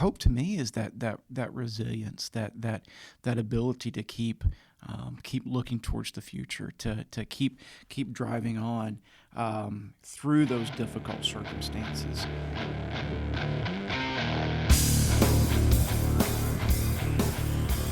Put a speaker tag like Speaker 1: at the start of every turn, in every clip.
Speaker 1: hope to me is that resilience, that ability to keep looking towards the future, to keep driving on through those difficult circumstances.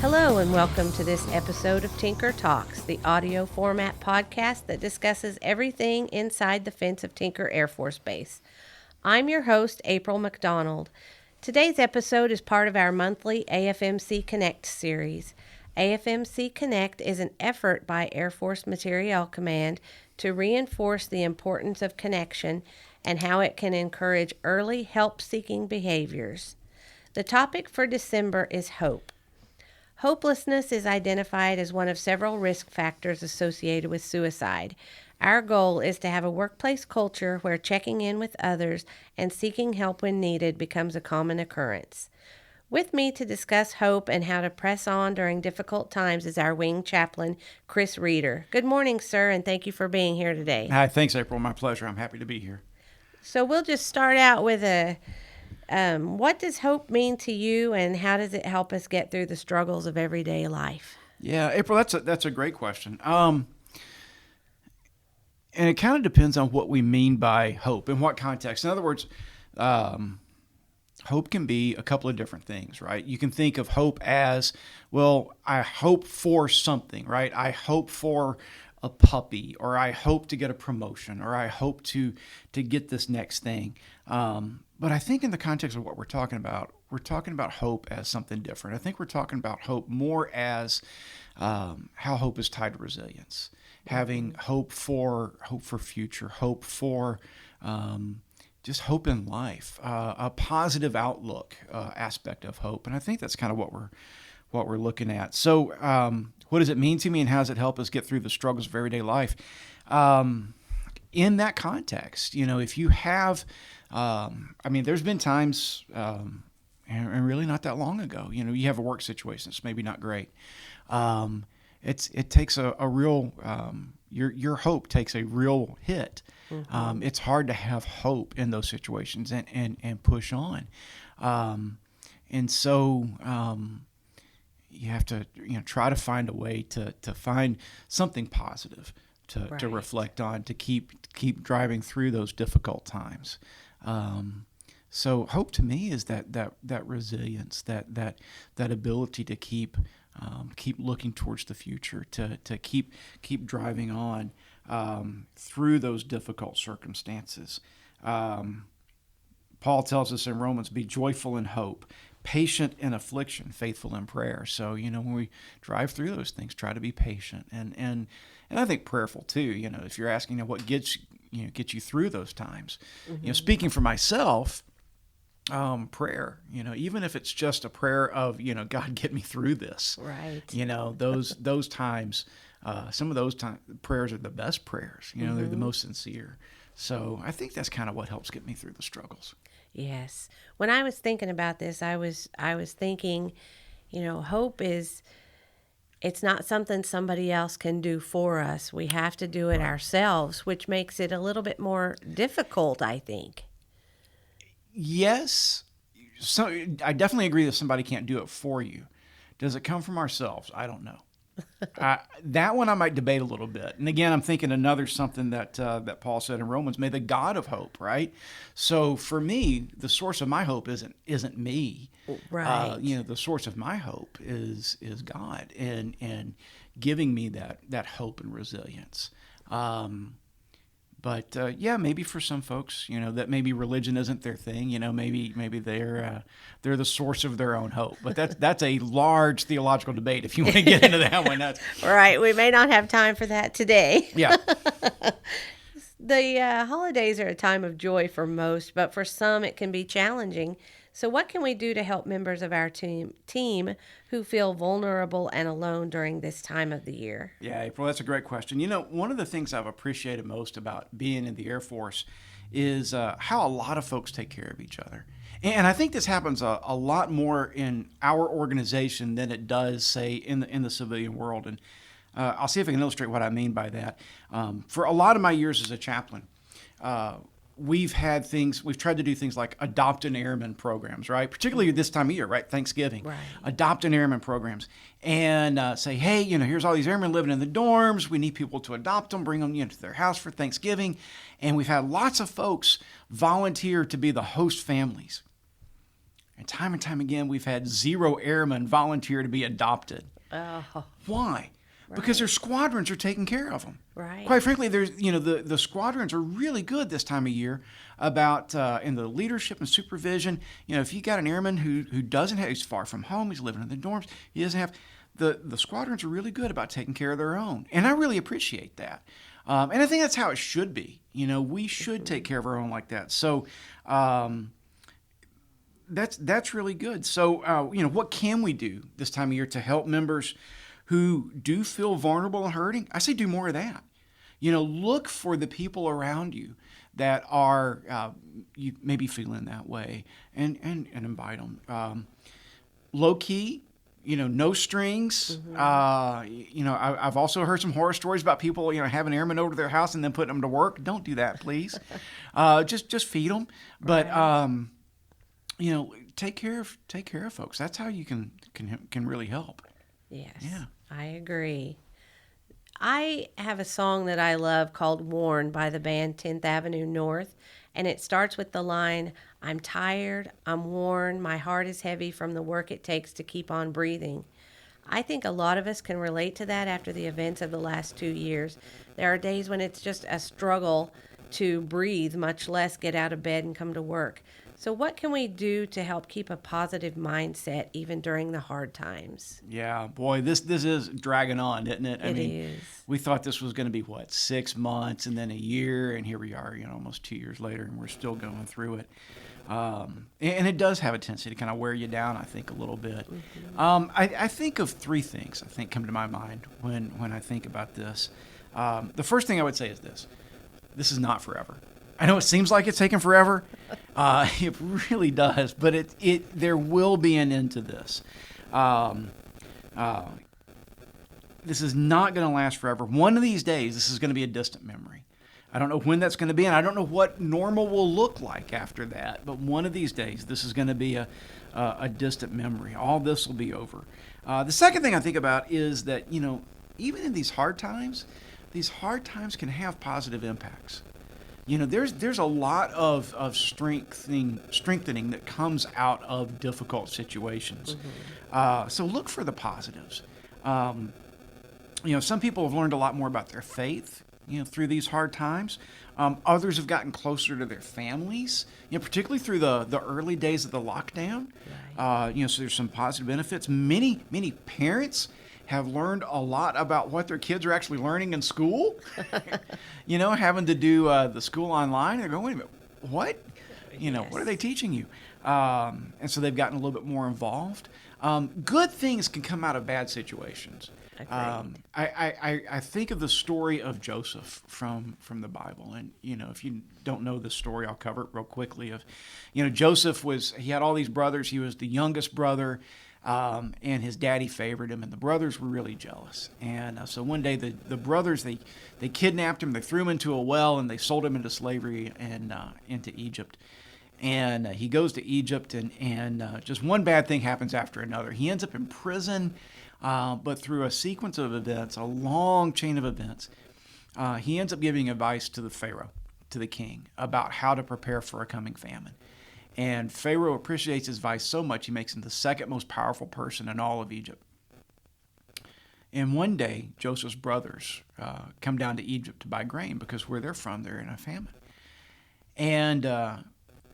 Speaker 2: Hello and welcome to this episode of Tinker Talks, the audio format podcast that discusses everything inside the fence of Tinker Air Force Base. I'm your host, April McDonald. Today's episode is part of our monthly AFMC Connect series. AFMC Connect is an effort by Air Force Materiel Command to reinforce the importance of connection and how it can encourage early help-seeking behaviors. The topic for December is hope. Hopelessness is identified as one of several risk factors associated with suicide. Our goal is to have a workplace culture where checking in with others and seeking help when needed becomes a common occurrence. With me to discuss hope and how to press on during difficult times is our wing chaplain, Chris Reeder. Good morning, sir, and thank you for being here today.
Speaker 1: Hi, thanks, April. My pleasure. I'm happy to be here.
Speaker 2: So we'll just start out with what does hope mean to you, and how does it help us get through the struggles of everyday life?
Speaker 1: Yeah, April, that's a great question. And it kind of depends on what we mean by hope, in what context. In other words, hope can be a couple of different things, right? You can think of hope as, well, I hope for something, right? I hope for a puppy, or I hope to get a promotion, or I hope to get this next thing. But I think in the context of what we're talking about hope as something different. I think we're talking about hope more as how hope is tied to resilience, having hope for future, hope for just hope in life, a positive outlook aspect of hope. And I think that's kind of what we're looking at. So what does it mean to me, and how does it help us get through the struggles of everyday life? In that context, if you have, there's been times, and really not that long ago, you have a work situation that's maybe not great. It takes a real, your hope takes a real hit. Mm-hmm. It's hard to have hope in those situations and push on. And so you have to try to find a way to find something positive to reflect on, to keep driving through those difficult times. So hope to me is that resilience, that ability to keep looking towards the future, to keep driving on through those difficult circumstances. Paul tells us in Romans, be joyful in hope, patient in affliction, faithful in prayer. So, when we drive through those things, try to be patient and I think prayerful too. If you're asking what gets you through those times,
Speaker 2: Mm-hmm.
Speaker 1: Speaking for myself, prayer, even if it's just a prayer of, God, get me through this.
Speaker 2: Right.
Speaker 1: Those times, some of those prayers are the best prayers.
Speaker 2: Mm-hmm.
Speaker 1: They're the most sincere. So I think that's kind of what helps get me through the struggles.
Speaker 2: Yes. When I was thinking about this, I was thinking, hope it's not something somebody else can do for us. We have to do it ourselves, which makes it a little bit more difficult, I think.
Speaker 1: Yes. So I definitely agree that somebody can't do it for you. Does it come from ourselves? I don't know. That one I might debate a little bit. And again, I'm thinking something that Paul said in Romans, may the God of hope, right? So for me, the source of my hope isn't me.
Speaker 2: Right.
Speaker 1: The source of my hope is God and giving me that hope and resilience. But maybe for some folks, that maybe religion isn't their thing. Maybe they're the source of their own hope. But that's a large theological debate. If you want to get into that one, that's
Speaker 2: right. We may not have time for that today.
Speaker 1: Yeah.
Speaker 2: The holidays are a time of joy for most, but for some it can be challenging. So what can we do to help members of our team who feel vulnerable and alone during this time of the year?
Speaker 1: Yeah, April, that's a great question. One of the things I've appreciated most about being in the Air Force is how a lot of folks take care of each other. And I think this happens a lot more in our organization than it does, say, in the civilian world. And I'll see if I can illustrate what I mean by that. For a lot of my years as a chaplain, we've tried to do things like adopt an airman programs, right? Particularly this time of year, right? Thanksgiving.
Speaker 2: Right.
Speaker 1: Adopt an airman programs and say, hey, here's all these airmen living in the dorms. We need people to adopt them, bring them to their house for Thanksgiving. And we've had lots of folks volunteer to be the host families. And time again, we've had 0 airmen volunteer to be adopted.
Speaker 2: Oh.
Speaker 1: Why? Because their squadrons are taking care of them.
Speaker 2: Right.
Speaker 1: Quite frankly, there's the squadrons are really good this time of year about in the leadership and supervision. If you got an airman who doesn't have, he's far from home, he's living in the dorms, he doesn't have the squadrons are really good about taking care of their own, and I really appreciate that. And I think that's how it should be. We should take care of our own like that. So. That's really good. So, what can we do this time of year to help members who do feel vulnerable and hurting? I say do more of that. Look for the people around you that are you maybe feeling that way and invite them. Low key, no strings. Mm-hmm. I've also heard some horror stories about people, having airmen over to their house and then putting them to work. Don't do that, please. Just feed them. But take care of folks. That's how you can really help.
Speaker 2: Yes.
Speaker 1: Yeah.
Speaker 2: I agree. I have a song that I love called Worn by the band 10th Avenue North, and it starts with the line, I'm tired, I'm worn, my heart is heavy from the work it takes to keep on breathing. I think a lot of us can relate to that after the events of the last 2 years. There are days when it's just a struggle to breathe, much less get out of bed and come to work. So what can we do to help keep a positive mindset even during the hard times?
Speaker 1: Yeah, boy, this is dragging on, isn't it?
Speaker 2: It is.
Speaker 1: We thought this was going to be, 6 months and then a year, and here we are, almost 2 years later, and we're still going through it. And it does have a tendency to kind of wear you down, I think, a little bit. Mm-hmm. I think of 3 things, come to my mind when I think about this. The first thing I would say is this. This is not forever. I know it seems like it's taken forever. It really does, but there will be an end to this. This is not going to last forever. One of these days, this is going to be a distant memory. I don't know when that's going to be, and I don't know what normal will look like after that, but one of these days, this is going to be a distant memory. All this will be over. The second thing I think about is that, even in these hard times can have positive impacts. There's a lot of strengthening that comes out of difficult situations. Mm-hmm. So look for the positives. Some people have learned a lot more about their faith, through these hard times. Others have gotten closer to their families, particularly through the early days of the lockdown. Right. So there's some positive benefits. Many parents have learned a lot about what their kids are actually learning in school. Having to do the school online. They're going, wait a minute, what?
Speaker 2: Yes.
Speaker 1: What are they teaching you? And so they've gotten a little bit more involved. Good things can come out of bad situations. I think of the story of Joseph from the Bible, and if you don't know the story, I'll cover it real quickly. Joseph he had all these brothers. He was the youngest brother. And his daddy favored him, and the brothers were really jealous. And so one day the brothers, they kidnapped him, they threw him into a well, and they sold him into slavery and into Egypt. And he goes to Egypt, and just one bad thing happens after another. He ends up in prison, but through a sequence of events, a long chain of events, he ends up giving advice to the Pharaoh, to the king, about how to prepare for a coming famine. And Pharaoh appreciates his advice so much, he makes him the second most powerful person in all of Egypt. And one day, Joseph's brothers come down to Egypt to buy grain because where they're from, they're in a famine. And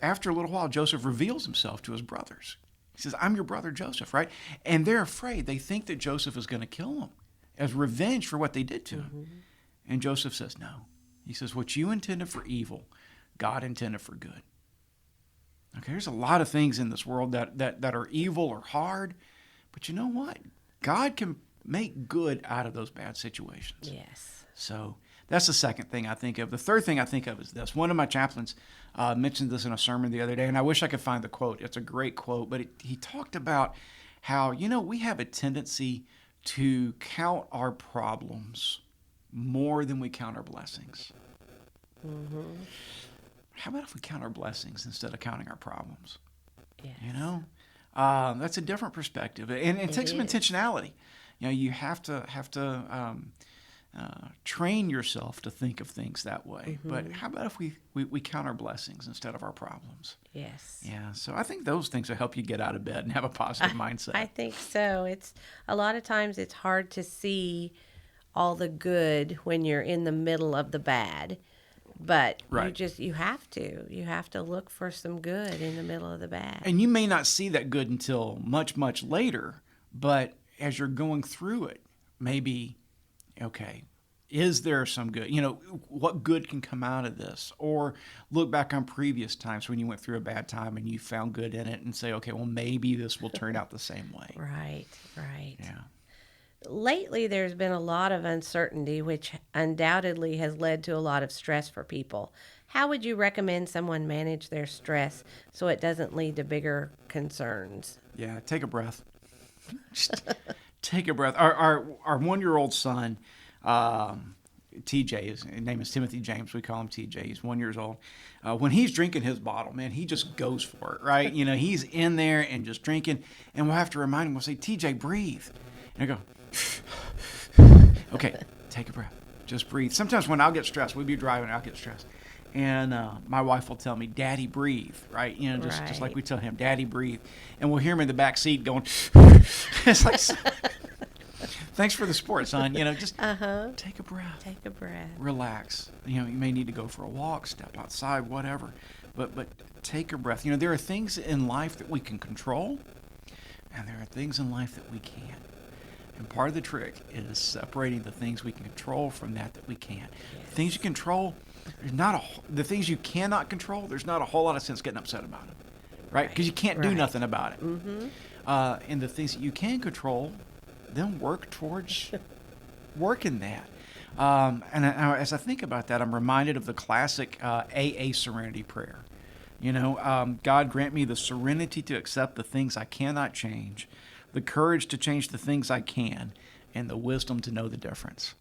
Speaker 1: after a little while, Joseph reveals himself to his brothers. He says, I'm your brother Joseph, right? And they're afraid. They think that Joseph is going to kill them as revenge for what they did to him. And Joseph says, no. He says, what you intended for evil, God intended for good. Okay, there's a lot of things in this world that are evil or hard, but you know what? God can make good out of those bad situations.
Speaker 2: Yes.
Speaker 1: So that's the second thing I think of. The third thing I think of is this. One of my chaplains mentioned this in a sermon the other day, and I wish I could find the quote. It's a great quote, but he talked about how, we have a tendency to count our problems more than we count our blessings. Mm-hmm. how about if we count our blessings instead of counting our problems?
Speaker 2: Yes.
Speaker 1: You know, that's a different perspective, and it takes some
Speaker 2: is.
Speaker 1: intentionality. You know, you have to train yourself to think of things that way. But how about if we count our blessings instead of our problems?
Speaker 2: Yes.
Speaker 1: Yeah, so I think those things will help you get out of bed and have a positive mindset.
Speaker 2: I think so. It's a lot of times it's hard to see all the good when you're in the middle of the bad. But
Speaker 1: Right.
Speaker 2: you have to look for some good in the middle of the bad.
Speaker 1: And you may not see that good until much, much later, but as you're going through it, maybe, okay, is there some good? You know, what good can come out of this? Or look back on previous times when you went through a bad time and you found good in it and say, okay, well, maybe this will turn out the same way.
Speaker 2: Right.
Speaker 1: Yeah.
Speaker 2: Lately, there's been a lot of uncertainty, which undoubtedly has led to a lot of stress for people. How would you recommend someone manage their stress so it doesn't lead to bigger concerns?
Speaker 1: Yeah, take a breath. Just take a breath. Our 1-year-old son, TJ, his name is Timothy James. We call him TJ. He's 1 year old. When he's drinking his bottle, man, he just goes for it, right? You know, he's in there and just drinking, and we'll have to remind him. We'll say, TJ, breathe. And I go, okay, take a breath. Just breathe. Sometimes when I'll get stressed, we'll be driving, I'll get stressed. And my wife will tell me, Daddy, breathe, right? You know, just like we tell him, Daddy, breathe. And we'll hear him in the back seat going, it's like, thanks for the sport, son. You know, just take a breath.
Speaker 2: Take a breath.
Speaker 1: Relax. You know, you may need to go for a walk, step outside, whatever. But take a breath. You know, there are things in life that we can control, and there are things in life that we can't. And part of the trick is separating the things we can control from that we can't.
Speaker 2: Yes.
Speaker 1: Things you control, the things you cannot control, there's not a whole lot of sense getting upset about it, right? Because you can't do nothing about it. And the things that you can control, then work towards working that. And as I think about that, I'm reminded of the classic AA serenity prayer. You know, God grant me the serenity to accept the things I cannot change, the courage to change the things I can, and the wisdom to know the difference.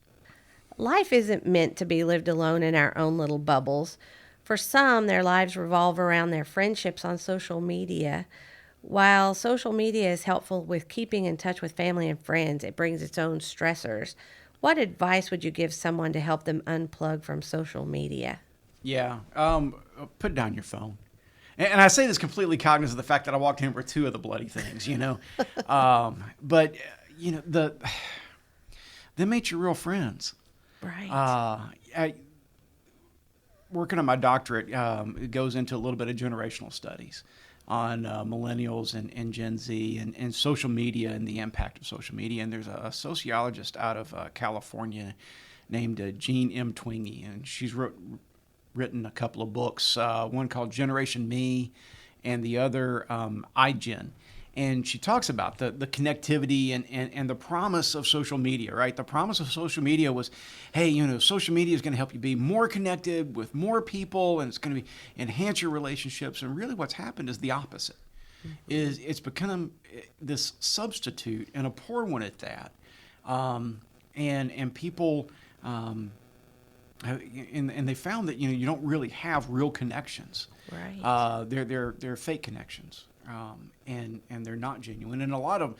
Speaker 2: Life isn't meant to be lived alone in our own little bubbles. For some, their lives revolve around their friendships on social media. While social media is helpful with keeping in touch with family and friends, it brings its own stressors. What advice would you give someone to help them unplug from social media?
Speaker 1: Yeah, put down your phone. And I say this completely cognizant of the fact that I walked in with 2 of the bloody things, you know. But, you know, them ain't your real friends.
Speaker 2: Right.
Speaker 1: Working on my doctorate, it goes into a little bit of generational studies on millennials and Gen Z and social media and the impact of social media. And there's a sociologist out of California named Jean M. Twenge, and she's written a couple of books, one called Generation Me and the other iGen. And she talks about the connectivity and the promise of social media, right? The promise of social media was, hey, you know, social media is going to help you be more connected with more people, and it's going to enhance your relationships. And really what's happened is the opposite. Is it's become this substitute, and a poor one at that. And people, and they found that, you know, you don't really have real connections.
Speaker 2: Right.
Speaker 1: They're fake connections. And they're not genuine. And I'll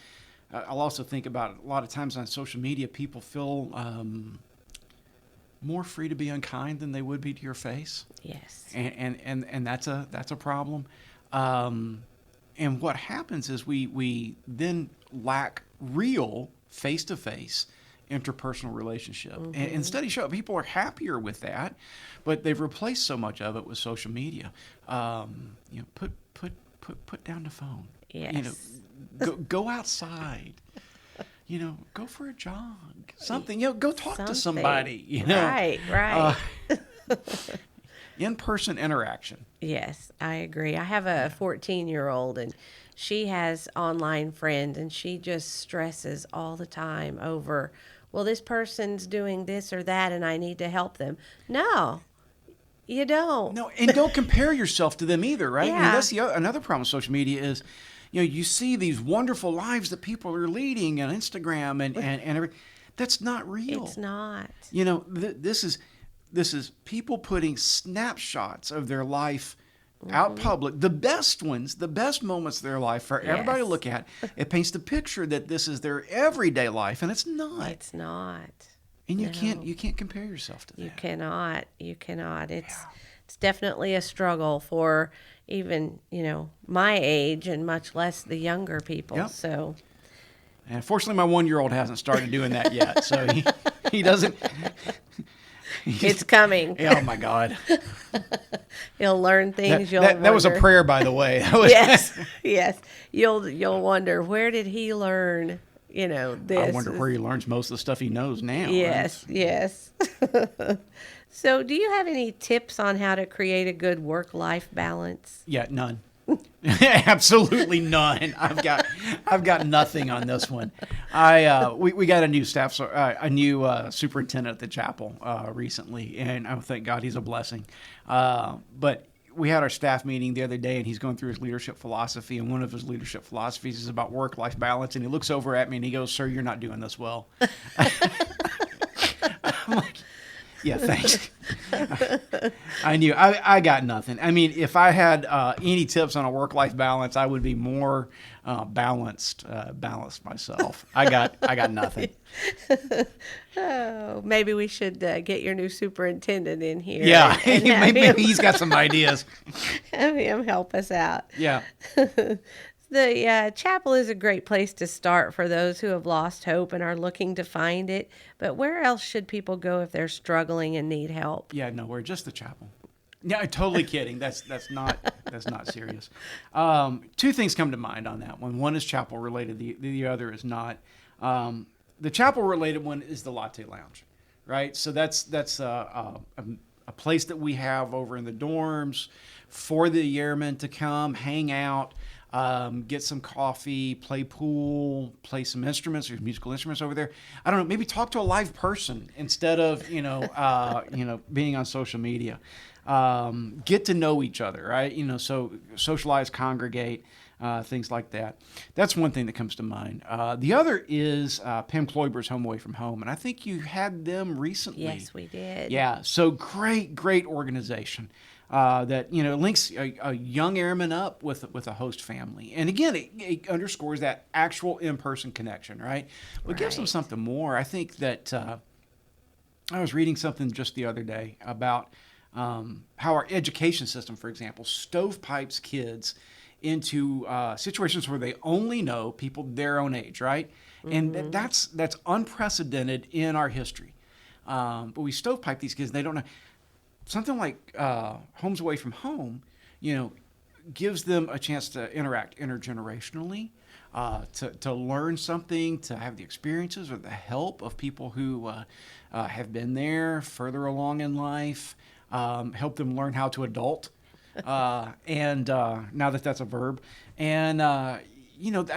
Speaker 1: also think about a lot of times on social media, people feel more free to be unkind than they would be to your face.
Speaker 2: Yes.
Speaker 1: And that's a problem. And what happens is we then lack real face-to-face interpersonal relationship. And studies show people are happier with that, but they've replaced so much of it with social media. You know, put down the phone.
Speaker 2: Yes.
Speaker 1: You know, go outside. You know, go for a jog. Something. You know, go talk to somebody. You know,
Speaker 2: right.
Speaker 1: In-person interaction.
Speaker 2: Yes, I agree. I have a 14-year-old, and she has online friends, and she just stresses all the time over, well, this person's doing this or that, and I need to help them. No, you don't.
Speaker 1: No, and don't compare yourself to them either, right?
Speaker 2: Yeah.
Speaker 1: I mean, that's another problem with social media is, you know, you see these wonderful lives that people are leading on Instagram and everything. That's not real.
Speaker 2: It's not.
Speaker 1: You know, this This is people putting snapshots of their life out public, the best ones, the best moments of their life for everybody to look at. It paints the picture that this is their everyday life, and it's not.
Speaker 2: It's not.
Speaker 1: And you can't compare yourself to that.
Speaker 2: You cannot. It's definitely a struggle for even, my age and much less the younger people.
Speaker 1: Yep.
Speaker 2: So,
Speaker 1: and fortunately, my 1-year-old hasn't started doing that yet, so he doesn't.
Speaker 2: It's coming.
Speaker 1: Oh my God!
Speaker 2: You'll learn things.
Speaker 1: That was a prayer, by the way.
Speaker 2: Yes. You'll wonder, where did he learn? This.
Speaker 1: I wonder where he learns most of the stuff he knows now.
Speaker 2: Yes. So, do you have any tips on how to create a good work-life balance?
Speaker 1: Yeah, none. Absolutely none. I've got nothing on this one. We got a new superintendent at the chapel recently, and I thank God he's a blessing. But we had our staff meeting the other day, and he's going through his leadership philosophy, and one of his leadership philosophies is about work-life balance. And he looks over at me and he goes, "Sir, you're not doing this well." I'm like, yeah, thanks. I knew I got nothing. I mean, if I had any tips on a work-life balance, I would be more balanced myself. I got nothing.
Speaker 2: Oh, maybe we should get your new superintendent in here.
Speaker 1: Yeah,
Speaker 2: and
Speaker 1: maybe he's got some ideas.
Speaker 2: Have him help us out.
Speaker 1: Yeah.
Speaker 2: The chapel is a great place to start for those who have lost hope and are looking to find it. But where else should people go if they're struggling and need help?
Speaker 1: Yeah, nowhere, just the chapel. Yeah, I'm totally kidding. That's not serious. Two things come to mind on that one. One is chapel related. The other is not. The chapel related one is the Latte Lounge, right? So that's a place that we have over in the dorms for the airmen to come hang out. Get some coffee, play pool, play some instruments. There's musical instruments over there. I don't know. Maybe talk to a live person instead of being on social media. Get to know each other, right? So socialize, congregate, things like that. That's one thing that comes to mind. The other is Pam Kloiber's Home Away from Home, and I think you had them recently.
Speaker 2: Yes, we did.
Speaker 1: Yeah. So great organization. That links a young airman up with a host family, and again, it underscores that actual in-person connection, right? But gives them something more. I think that I was reading something just the other day about how our education system, for example, stovepipes kids into situations where they only know people their own age, right? Mm-hmm. And that's unprecedented in our history. But we stovepipe these kids; they don't know. Something like Homes Away from Home, gives them a chance to interact intergenerationally, to learn something, to have the experiences or the help of people who have been there further along in life, help them learn how to adult, and now that's a verb. And, I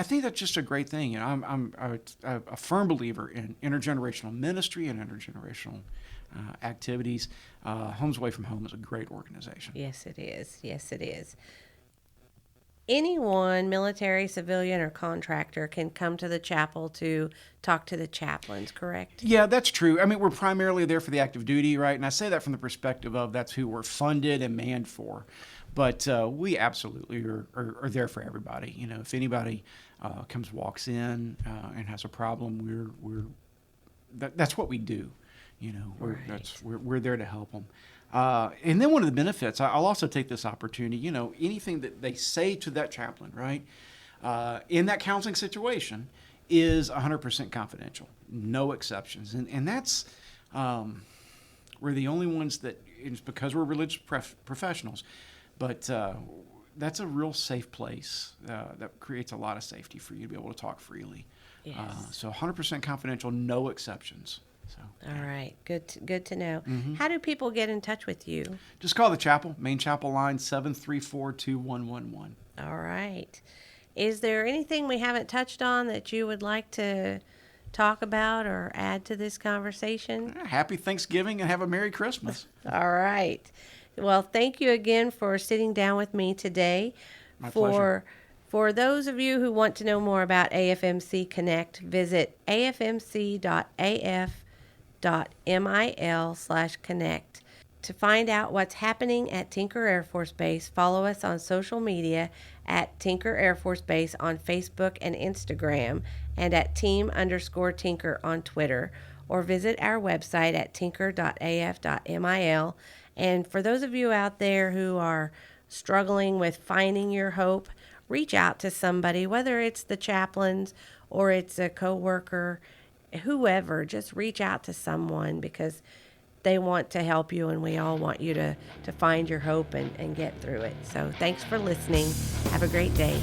Speaker 1: think that's just a great thing. I'm a firm believer in intergenerational ministry and intergenerational activities. Homes Away from Home is a great organization.
Speaker 2: Yes, it is. Anyone, military, civilian, or contractor, can come to the chapel to talk to the chaplains, correct?
Speaker 1: Yeah, that's true. I mean, we're primarily there for the active duty, right? And I say that from the perspective of that's who we're funded and manned for. But we absolutely are there for everybody. If anybody walks in and has a problem, that's what we do. We're there to help them. And then one of the benefits, I'll also take this opportunity, anything that they say to that chaplain, right, in that counseling situation is 100% confidential, no exceptions. And that's, we're the only ones that, it's because we're religious professionals, but that's a real safe place that creates a lot of safety for you to be able to talk freely.
Speaker 2: Yes.
Speaker 1: So 100% confidential, no exceptions. So,
Speaker 2: all right. Good to know.
Speaker 1: Mm-hmm.
Speaker 2: How do people get in touch with you?
Speaker 1: Just call the chapel, main chapel line, 734-2111.
Speaker 2: All right. Is there anything we haven't touched on that you would like to talk about or add to this conversation?
Speaker 1: Happy Thanksgiving and have a Merry Christmas.
Speaker 2: All right. Well, thank you again for sitting down with me today.
Speaker 1: My pleasure.
Speaker 2: For those of you who want to know more about AFMC Connect, visit afmc.af.mil/connect. To find out what's happening at Tinker Air Force Base, follow us on social media at Tinker Air Force Base on Facebook and Instagram, and at team_Tinker on Twitter, or visit our website at tinker.af.mil. And for those of you out there who are struggling with finding your hope, reach out to somebody, whether it's the chaplains or it's a coworker, whoever. Just reach out to someone, because they want to help you, and we all want you to find your hope and get through it. So thanks for listening. Have a great day.